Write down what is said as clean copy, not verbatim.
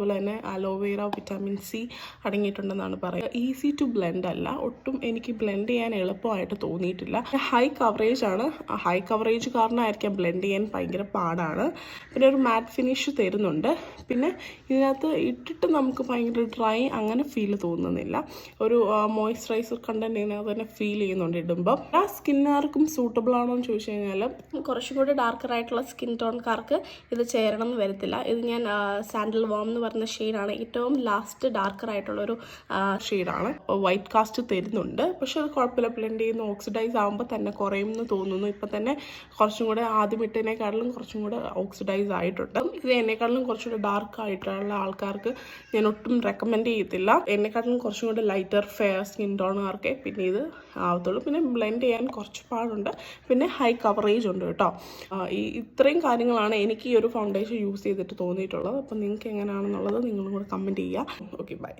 അതുപോലെ തന്നെ aloe vera, vitamin C അടങ്ങിയിട്ടുണ്ടെന്നാണ് പറയുന്നത്. ഈസി ടു ബ്ലെൻഡ് അല്ല, ഒട്ടും എനിക്ക് ബ്ലെൻഡ് ചെയ്യാൻ എളുപ്പമായിട്ട് തോന്നിയിട്ടില്ല. ഹൈ കവറേജ് ആണ്, ഹൈ കവറേജ് കാരണമായിരിക്കാം ബ്ലെൻഡ് ചെയ്യാൻ ഭയങ്കര പാടാണ്. പിന്നെ ഒരു മാറ്റ് ഫിനിഷ് തരുന്നുണ്ട്. പിന്നെ ഇതിനകത്ത് ഇട്ടിട്ട് നമുക്ക് ഭയങ്കര ഡ്രൈ അങ്ങനെ ഫീൽ തോന്നുന്നില്ല. ഒരു മോയ്സ്ചറൈസർ കണ്ടന്റ് ഇതിനകത്ത് തന്നെ ഫീൽ ചെയ്യുന്നുണ്ട് ഇടുമ്പം. ആ സ്കിന്നുകാർക്കും സൂട്ടബിൾ ആണോ എന്ന് ചോദിച്ചു കഴിഞ്ഞാൽ കുറച്ചും കൂടി ഡാർക്കർ ആയിട്ടുള്ള സ്കിൻ ടോൺകാർക്ക് ഇത് ചേരണം എന്ന് വരത്തില്ല. ഇത് ഞാൻ സാൻഡൽ വാം എന്ന് പറഞ്ഞ ഷെയ്ഡാണ്, ഏറ്റവും ലാസ്റ്റ് ഡാർക്കർ ആയിട്ടുള്ളൊരു ഷെയ്ഡാണ്. വൈറ്റ് കാസ്റ്റ് തരുന്നുണ്ട്, പക്ഷെ അത് കുഴപ്പമില്ല. ബ്ലെൻഡ് ചെയ്യുന്ന ഓക്സിഡൈസ് ആകുമ്പോൾ തന്നെ കുറയുമെന്ന് തോന്നുന്നു. ഇപ്പം തന്നെ കുറച്ചും കൂടെ ആദ്യം ഇട്ടതിനേക്കാളും കുറച്ചും കൂടെ ഓക്സിഡൈസ് ആയിട്ടുണ്ട്. ഇത് എന്നെക്കാളും കുറച്ചുകൂടെ ഡാർക്ക് ആയിട്ടുള്ള ആൾക്കാർക്ക് ഞാൻ ഒട്ടും റെക്കമെൻഡ് ചെയ്യത്തില്ല. എന്നെക്കാളും കുറച്ചും കൂടെ ലൈറ്റർ ഫെയർ സ്കിൻ ടോണുകാർക്കേ പിന്നെ ഇത് ആവത്തുള്ളൂ. പിന്നെ ബ്ലെൻഡ് ചെയ്യാൻ കുറച്ച് പാടുണ്ട്, പിന്നെ ഹൈ കവറേജ് ഉണ്ട് കേട്ടോ. ഇത്രയും കാര്യങ്ങളാണ് എനിക്ക് ഈ ഒരു ഫൗണ്ടേഷൻ യൂസ് ചെയ്തിട്ട് തോന്നിയിട്ടുള്ളത്. അപ്പം നിങ്ങൾക്ക് എങ്ങനെയാണെന്നുള്ളത് നിങ്ങളും കൂടെ കമൻറ്റ് ചെയ്യുക. Okay, by.